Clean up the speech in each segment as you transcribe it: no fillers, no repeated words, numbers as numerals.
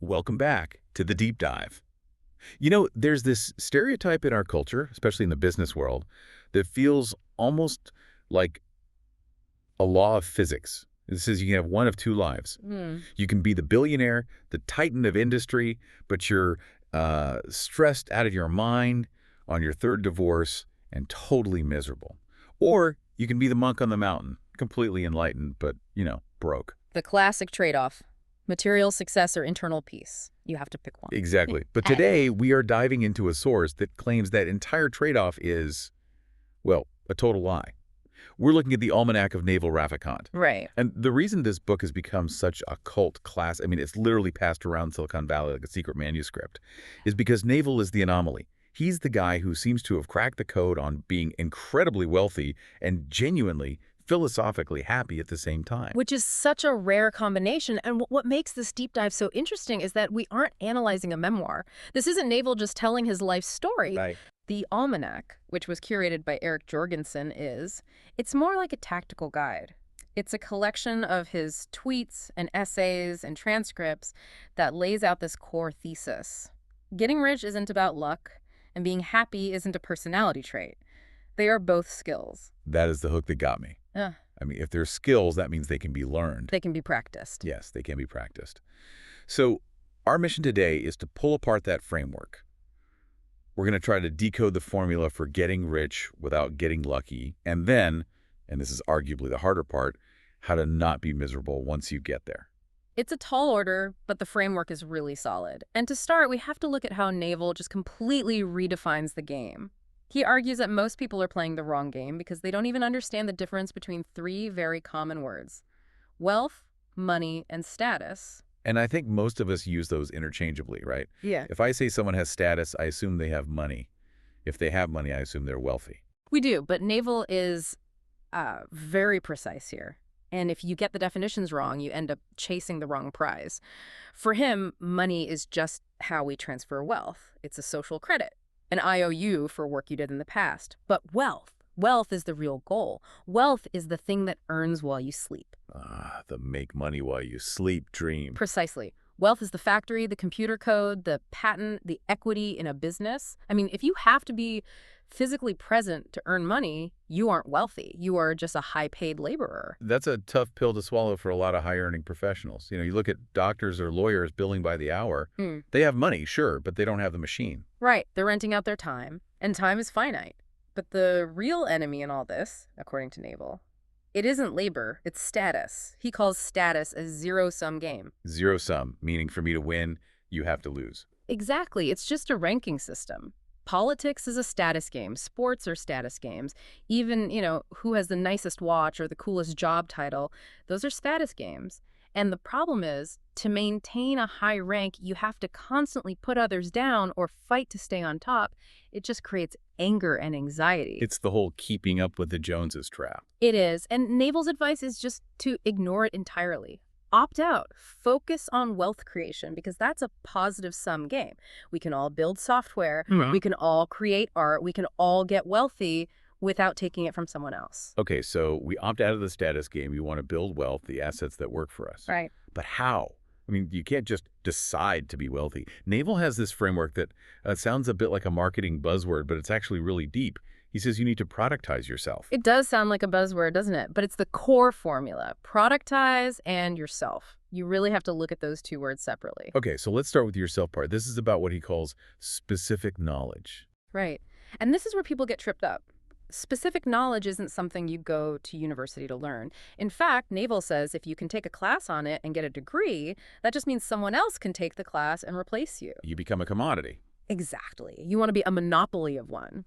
Welcome back to the deep dive. You know, there's this stereotype in our culture, especially in the business world, that feels almost like a law of physics. It says you can have one of two lives. Hmm. You can be the billionaire, the titan of industry, but you're stressed out of your mind on your third divorce and totally miserable. Or you can be the monk on the mountain, completely enlightened, but, broke. The classic trade-off. Material success or internal peace. You have to pick one. Exactly. But Uh, today, we are diving into a source that claims that entire trade-off is, well, a total lie. We're looking at the Almanack of Naval Ravikant. Right. And the reason this book has become such a cult class, I mean, it's literally passed around Silicon Valley like a secret manuscript, is because Naval is the anomaly. He's the guy who seems to have cracked the code on being incredibly wealthy and genuinely, philosophically happy at the same time. Which is such a rare combination. And what makes this deep dive so interesting is that we aren't analyzing a memoir. This isn't Naval just telling his life story. Right. The Almanack, which was curated by Eric Jorgenson, it's more like a tactical guide. It's a collection of his tweets and essays and transcripts that lays out this core thesis. Getting rich isn't about luck, and being happy isn't a personality trait. They are both skills. That is the hook that got me. Uh, I mean, if they're skills, that means they can be learned. they can be practiced. Yes, they can be practiced. So our mission today is to pull apart that framework. We're going to try to decode the formula for getting rich without getting lucky, and then, and this is arguably the harder part, how to not be miserable once you get there. It's a tall order, but the framework is really solid. And to start, we have to look at how Naval just completely redefines the game. He argues that most people are playing the wrong game because they don't even understand the difference between three very common words: wealth, money, and status. And I think most of us use those interchangeably, right? Yeah. If I say someone has status, I assume they have money. If they have money, I assume they're wealthy. We do, but Naval is very precise here. And if you get the definitions wrong, you end up chasing the wrong prize. For him, money is just how we transfer wealth. It's a social credit, an IOU for work you did in the past. But wealth is the real goal. Wealth is the thing that earns while you sleep. Ah, the make money while you sleep dream. Precisely. Wealth is the factory, the computer code, the patent, the equity in a business. I mean, if you have to be physically present to earn money, you aren't wealthy. You are just a high-paid laborer. That's a tough pill to swallow for a lot of high-earning professionals. You look at doctors or lawyers billing by the hour. They have money, sure, but they don't have the machine. Right. They're renting out their time, and time is finite. But the real enemy in all this, according to Naval, it isn't labor, it's status. He calls status a zero-sum game. Zero sum, meaning for me to win, you have to lose. Exactly. It's just a ranking system. Politics is a status game. Sports are status games. Even, who has the nicest watch or the coolest job title, those are status games. And the problem is, to maintain a high rank, you have to constantly put others down or fight to stay on top. It just creates anger and anxiety. It's the whole keeping up with the Joneses trap. It is. And Naval's advice is just to ignore it entirely. Opt out. Focus on wealth creation because that's a positive sum game. We can all build software. We can all create art. We can all get wealthy without taking it from someone else. Okay, so we opt out of the status game. We want to build wealth, the assets that work for us. Right. But how? I mean, you can't just decide to be wealthy. Naval has this framework that sounds a bit like a marketing buzzword, but it's actually really deep. He says you need to productize yourself. It does sound like a buzzword, doesn't it? But it's the core formula. Productize and yourself. You really have to look at those two words separately. Okay, so let's start with the yourself part. This is about what he calls specific knowledge. Right. And this is where people get tripped up. Specific knowledge isn't something you go to university to learn. In fact, Naval says if you can take a class on it and get a degree, that just means someone else can take the class and replace you. You become a commodity. Exactly. You want to be a monopoly of one.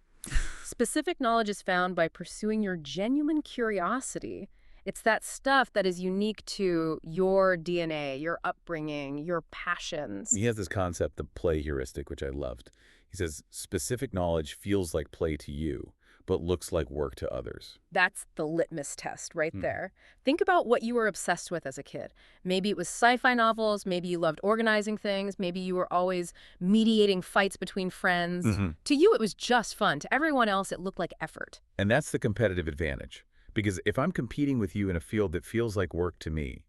Specific knowledge is found by pursuing your genuine curiosity. It's that stuff that is unique to your DNA, your upbringing, your passions. He has this concept, the play heuristic, which I loved. He says specific knowledge feels like play to you, but looks like work to others. That's the litmus test right there. Think about what you were obsessed with as a kid. Maybe it was sci-fi novels, maybe you loved organizing things, maybe you were always mediating fights between friends. To you, it was just fun. To everyone else, it looked like effort. And that's the competitive advantage. Because if I'm competing with you in a field that feels like work to me,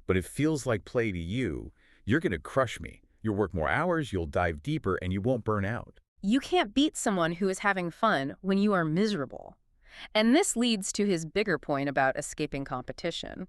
but it feels like play to you, you're going to crush me. You'll work more hours, you'll dive deeper, and you won't burn out. You can't beat someone who is having fun when you are miserable. And this leads to his bigger point about escaping competition.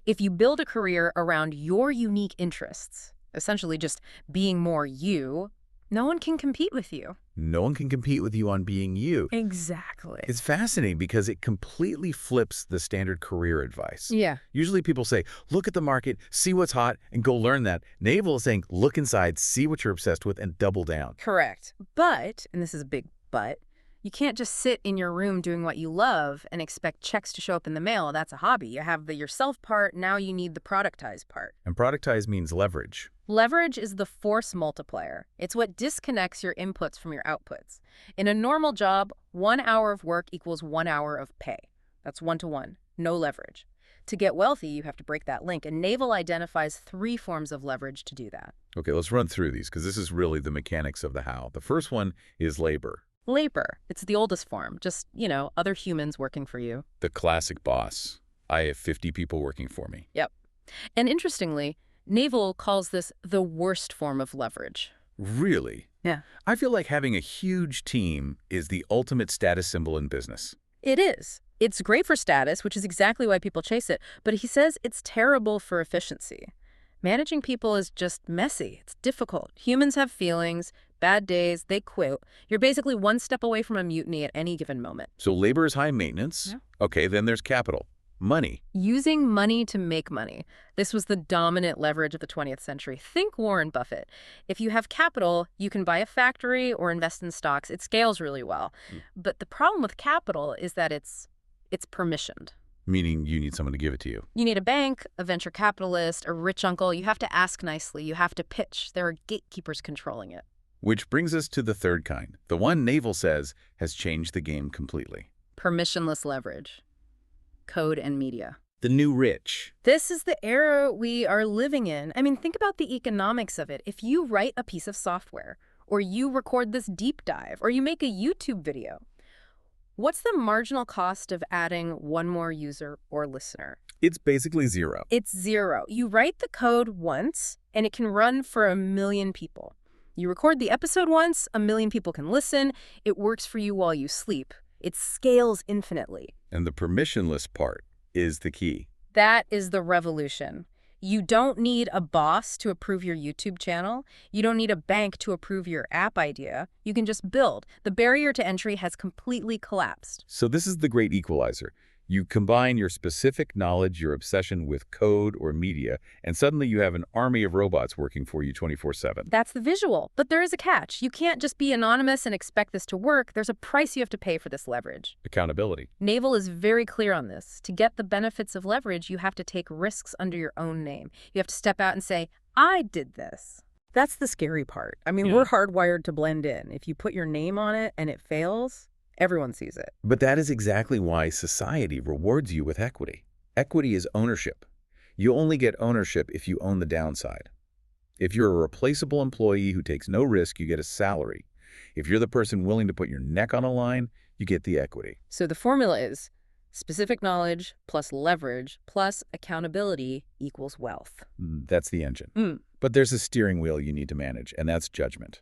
If you build a career around your unique interests, essentially just being more you, no one can compete with you. No one can compete with you on being you. Exactly. It's fascinating because it completely flips the standard career advice. Yeah. Usually people say, look at the market, see what's hot, and go learn that. Naval is saying, look inside, see what you're obsessed with, and double down. Correct. But, and this is a big but, you can't just sit in your room doing what you love and expect checks to show up in the mail. That's a hobby. You have the yourself part, now you need the productize part. And productize means leverage. Leverage is the force multiplier. It's what disconnects your inputs from your outputs. In a normal job, 1 hour of work equals 1 hour of pay. That's 1-to-1, no leverage. To get wealthy, you have to break that link, and Naval identifies 3 forms of leverage to do that. Okay, let's run through these because this is really the mechanics of the how. The first one is labor. Labor. It's the oldest form. Just, other humans working for you. The classic boss. I have 50 people working for me. Yep. And interestingly, Naval calls this the worst form of leverage. Really? Yeah. I feel like having a huge team is the ultimate status symbol in business. It is. It's great for status, which is exactly why people chase it, but he says it's terrible for efficiency. Managing people is just messy. It's difficult. Humans have feelings, bad days, they quit. You're basically one step away from a mutiny at any given moment. So labor is high maintenance. Yeah. Okay, then there's capital. Money. Using money to make money. This was the dominant leverage of the 20th century. Think Warren Buffett. If you have capital, you can buy a factory or invest in stocks. It scales really well. But the problem with capital is that it's permissioned. Meaning you need someone to give it to you. You need a bank, a venture capitalist, a rich uncle. You have to ask nicely. You have to pitch. There are gatekeepers controlling it. Which brings us to the third kind. The one Naval says has changed the game completely. Permissionless leverage. Code and media. The new rich. This is the era we are living in. I mean, think about the economics of it. If you write a piece of software, or you record this deep dive, or you make a YouTube video, what's the marginal cost of adding one more user or listener? It's basically zero. It's zero. You write the code once, and it can run for 1 million people. You record the episode once, 1 million people can listen. It works for you while you sleep. It scales infinitely. And the permissionless part is the key. That is the revolution. You don't need a boss to approve your YouTube channel. You don't need a bank to approve your app idea. You can just build. The barrier to entry has completely collapsed. So this is the great equalizer. You combine your specific knowledge, your obsession with code or media, and suddenly you have an army of robots working for you 24/7. That's the visual. But there is a catch. You can't just be anonymous and expect this to work. There's a price you have to pay for this leverage. Accountability. Naval is very clear on this. To get the benefits of leverage, you have to take risks under your own name. You have to step out and say, I did this. That's the scary part. I mean, we're hardwired to blend in. If you put your name on it and it fails, everyone sees it. But that is exactly why society rewards you with equity. Equity is ownership. You only get ownership if you own the downside. If you're a replaceable employee who takes no risk, you get a salary. If you're the person willing to put your neck on a line, you get the equity. So the formula is specific knowledge plus leverage plus accountability equals wealth. That's the engine. But there's a steering wheel you need to manage, and that's judgment.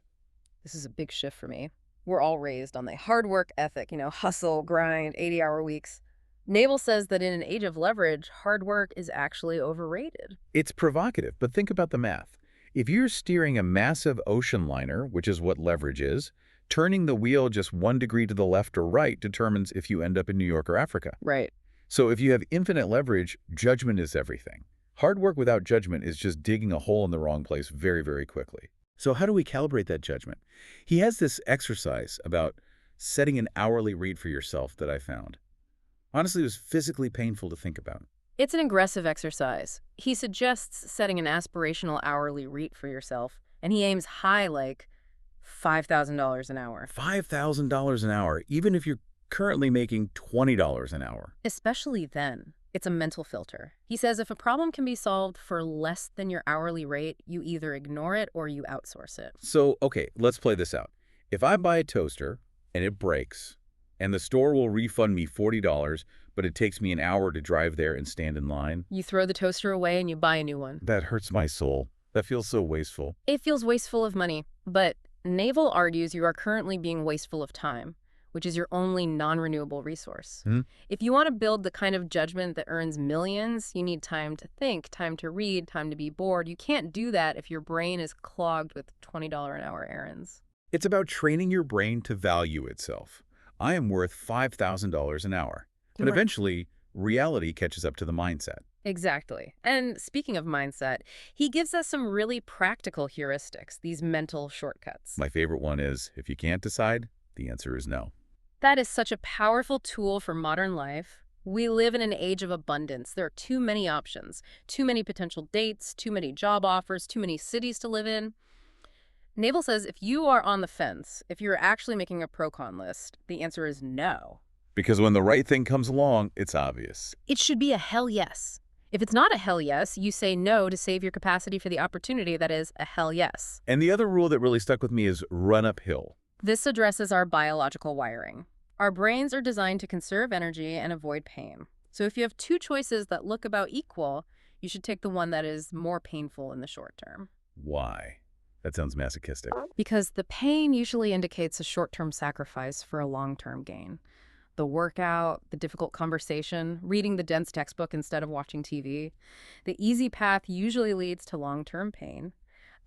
This is a big shift for me. We're all raised on the hard work ethic, hustle, grind, 80-hour weeks. Naval says that in an age of leverage, hard work is actually overrated. It's provocative, but think about the math. If you're steering a massive ocean liner, which is what leverage is, turning the wheel just 1 degree to the left or right determines if you end up in New York or Africa. Right. So if you have infinite leverage, judgment is everything. Hard work without judgment is just digging a hole in the wrong place very, very quickly. So how do we calibrate that judgment? He has this exercise about setting an hourly rate for yourself that I found. Honestly, it was physically painful to think about. It's an aggressive exercise. He suggests setting an aspirational hourly rate for yourself, and he aims high, like $5,000 an hour. $5,000 an hour, even if you're currently making $20 an hour. Especially then. It's a mental filter. He says if a problem can be solved for less than your hourly rate, you either ignore it or you outsource it. So, okay, let's play this out. If I buy a toaster and it breaks, and the store will refund me $40, but it takes me an hour to drive there and stand in line. You throw the toaster away and you buy a new one. That hurts my soul. That feels so wasteful. It feels wasteful of money, but Naval argues you are currently being wasteful of time, which is your only non-renewable resource. Hmm? If you want to build the kind of judgment that earns millions, you need time to think, time to read, time to be bored. You can't do that if your brain is clogged with $20 an hour errands. It's about training your brain to value itself. I am worth $5,000 an hour. But Right. eventually, reality catches up to the mindset. Exactly. And speaking of mindset, he gives us some really practical heuristics, these mental shortcuts. My favorite one is, if you can't decide, the answer is no. That is such a powerful tool for modern life. We live in an age of abundance. There are too many options, too many potential dates, too many job offers, too many cities to live in. Naval says if you are on the fence, if you're actually making a pro-con list, the answer is no. Because when the right thing comes along, it's obvious. It should be a hell yes. If it's not a hell yes, you say no to save your capacity for the opportunity that is a hell yes. And the other rule that really stuck with me is run uphill. This addresses our biological wiring. Our brains are designed to conserve energy and avoid pain. So if you have two choices that look about equal, you should take the one that is more painful in the short term. Why? That sounds masochistic. Because the pain usually indicates a short-term sacrifice for a long-term gain. The workout, the difficult conversation, reading the dense textbook instead of watching TV. The easy path usually leads to long-term pain.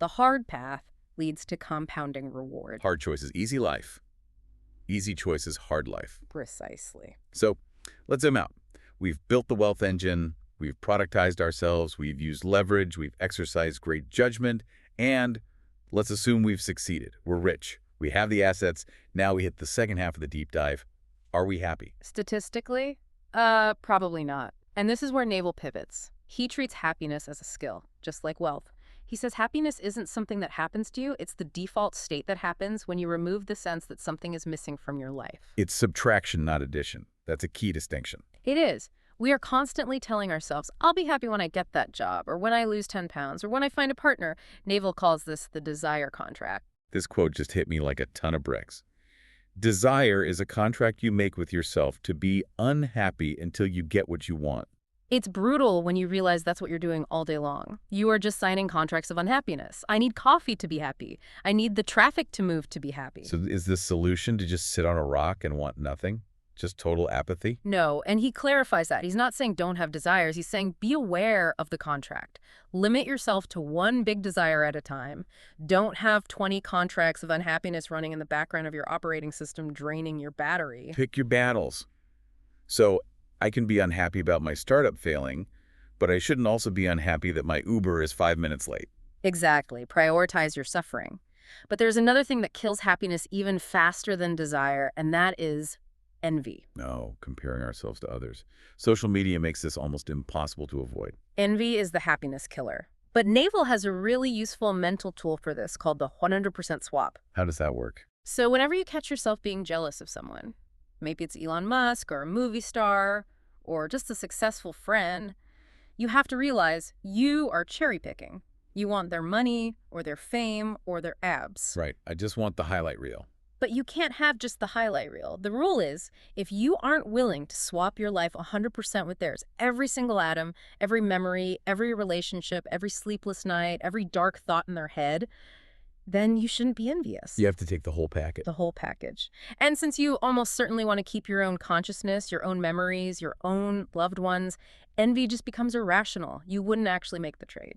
The hard path leads to compounding reward. Hard choices, easy life. Easy choices, hard life. Precisely. So let's zoom out. We've built the wealth engine, we've productized ourselves, we've used leverage, we've exercised great judgment, and let's assume we've succeeded. We're rich. We have the assets. Now we hit the second half of the deep dive. Are we happy? Statistically, probably not. And this is where Naval pivots. He treats happiness as a skill, just like wealth. He says happiness isn't something that happens to you, it's the default state that happens when you remove the sense that something is missing from your life. It's subtraction, not addition. That's a key distinction. It is. We are constantly telling ourselves, I'll be happy when I get that job, or when I lose 10 pounds, or when I find a partner. Naval calls this the desire contract. This quote just hit me like a ton of bricks. Desire is a contract you make with yourself to be unhappy until you get what you want. It's brutal when you realize that's what you're doing all day long. You are just signing contracts of unhappiness. I need coffee to be happy. I need the traffic to move to be happy. So is the solution to just sit on a rock and want nothing? Just total apathy? No, and he clarifies that. He's not saying don't have desires. He's saying be aware of the contract. Limit yourself to one big desire at a time. Don't have 20 contracts of unhappiness running in the background of your operating system draining your battery. Pick your battles. So I can be unhappy about my startup failing, but I shouldn't also be unhappy that my Uber is 5 minutes late. Exactly. Prioritize your suffering. But there's another thing that kills happiness even faster than desire, and that is envy. No, comparing ourselves to others. Social media makes this almost impossible to avoid. Envy is the happiness killer. But Naval has a really useful mental tool for this called the 100% swap. How does that work? So whenever you catch yourself being jealous of someone, maybe it's Elon Musk or a movie star or just a successful friend, you have to realize you are cherry picking. You want their money or their fame or their abs. Right. I just want the highlight reel. But you can't have just the highlight reel. The rule is, if you aren't willing to swap your life 100% with theirs, every single atom, every memory, every relationship, every sleepless night, every dark thought in their head, then you shouldn't be envious. You have to take the whole packet. The whole package. And since you almost certainly want to keep your own consciousness, your own memories, your own loved ones, envy just becomes irrational. You wouldn't actually make the trade.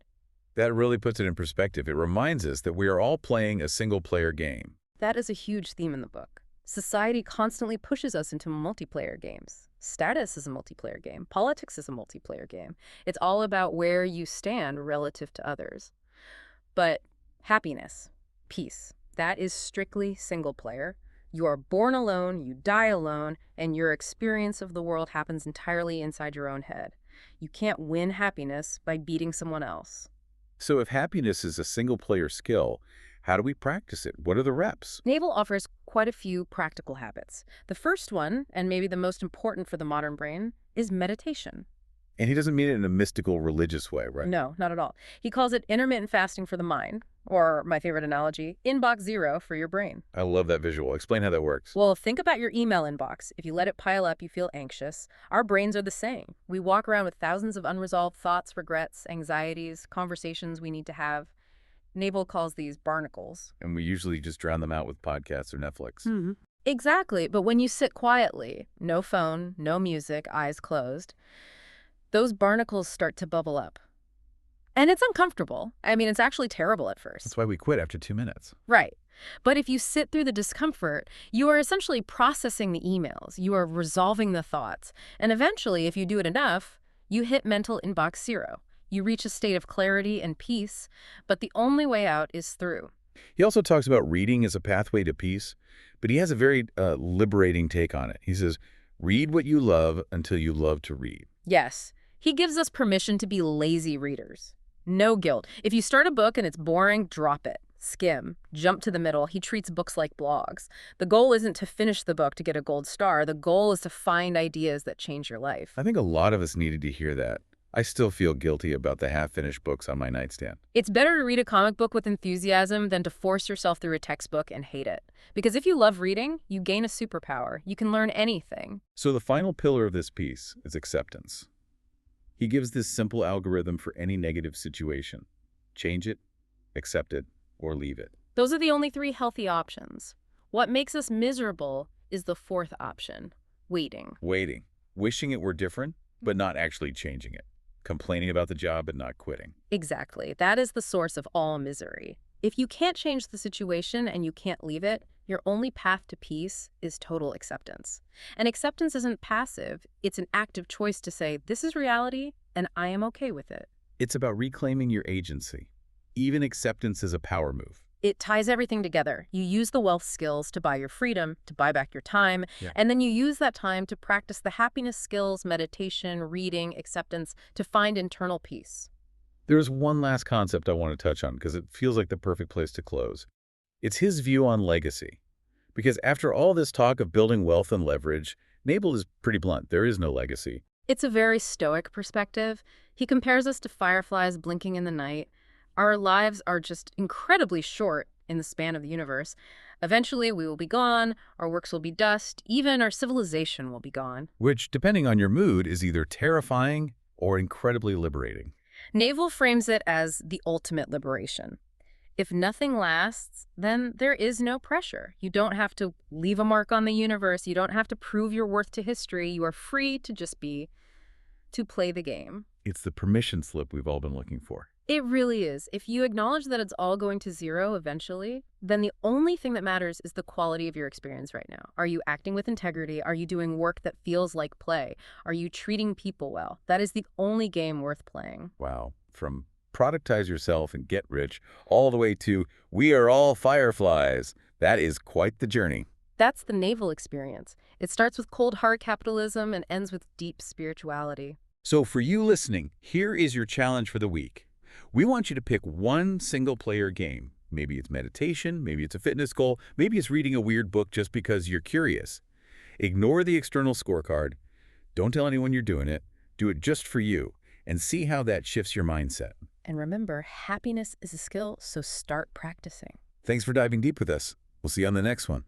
That really puts it in perspective. It reminds us that we are all playing a single-player game. That is a huge theme in the book. Society constantly pushes us into multiplayer games. Status is a multiplayer game. Politics is a multiplayer game. It's all about where you stand relative to others. But happiness, peace, that is strictly single player. You are born alone, you die alone, and your experience of the world happens entirely inside your own head. You can't win happiness by beating someone else. So if happiness is a single-player skill, how do we practice it? What are the reps? Naval offers quite a few practical habits. The first one, and maybe the most important for the modern brain, is meditation. And he doesn't mean it in a mystical, religious way, right? No, not at all. He calls it intermittent fasting for the mind, or my favorite analogy, inbox zero for your brain. I love that visual. Explain how that works. Well, think about your email inbox. If you let it pile up, you feel anxious. Our brains are the same. We walk around with thousands of unresolved thoughts, regrets, anxieties, conversations we need to have. Naval calls these barnacles. And we usually just drown them out with podcasts or Netflix. Exactly, but when you sit quietly, no phone, no music, eyes closed, those barnacles start to bubble up. And it's uncomfortable. I mean, it's actually terrible at first. That's why we quit after 2 minutes. Right. But if you sit through the discomfort, you are essentially processing the emails. You are resolving the thoughts. And eventually, if you do it enough, you hit mental inbox zero. You reach a state of clarity and peace, but the only way out is through. He also talks about reading as a pathway to peace, but he has a very liberating take on it. He says, read what you love until you love to read. Yes, he gives us permission to be lazy readers. No guilt. If you start a book and it's boring, drop it. Skim. Jump to the middle. He treats books like blogs. The goal isn't to finish the book to get a gold star. The goal is to find ideas that change your life. I think a lot of us needed to hear that. I still feel guilty about the half-finished books on my nightstand. It's better to read a comic book with enthusiasm than to force yourself through a textbook and hate it. Because if you love reading, you gain a superpower. You can learn anything. So the final pillar of this piece is acceptance. He gives this simple algorithm for any negative situation. Change it, accept it, or leave it. Those are the only three healthy options. What makes us miserable is the fourth option, waiting. Waiting. Wishing it were different, but not actually changing it. Complaining about the job, but not quitting. Exactly. That is the source of all misery. If you can't change the situation and you can't leave it, your only path to peace is total acceptance. And acceptance isn't passive. It's an active choice to say, this is reality, and I am okay with it. It's about reclaiming your agency. Even acceptance is a power move. It ties everything together. You use the wealth skills to buy your freedom, to buy back your time, and then you use that time to practice the happiness skills, meditation, reading, acceptance, to find internal peace. There's one last concept I want to touch on because it feels like the perfect place to close. It's his view on legacy. Because after all this talk of building wealth and leverage, Naval is pretty blunt. There is no legacy. It's a very stoic perspective. He compares us to fireflies blinking in the night. Our lives are just incredibly short in the span of the universe. Eventually, we will be gone, our works will be dust, even our civilization will be gone. Which, depending on your mood, is either terrifying or incredibly liberating. Naval frames it as the ultimate liberation. If nothing lasts, then there is no pressure. You don't have to leave a mark on the universe. You don't have to prove your worth to history. You are free to just be, to play the game. It's the permission slip we've all been looking for. It really is. If you acknowledge that it's all going to zero eventually, then the only thing that matters is the quality of your experience right now. Are you acting with integrity? Are you doing work that feels like play? Are you treating people well? That is the only game worth playing. Wow. From productize yourself and get rich, all the way to we are all fireflies. That is quite the journey. That's the Naval experience. It starts with cold hard capitalism and ends with deep spirituality. So for you listening, here is your challenge for the week. We want you to pick one single-player game. Maybe it's meditation, maybe it's a fitness goal, maybe it's reading a weird book just because you're curious. Ignore the external scorecard. Don't tell anyone you're doing it. Do it just for you, and see how that shifts your mindset. And remember, happiness is a skill, so start practicing. Thanks for diving deep with us. We'll see you on the next one.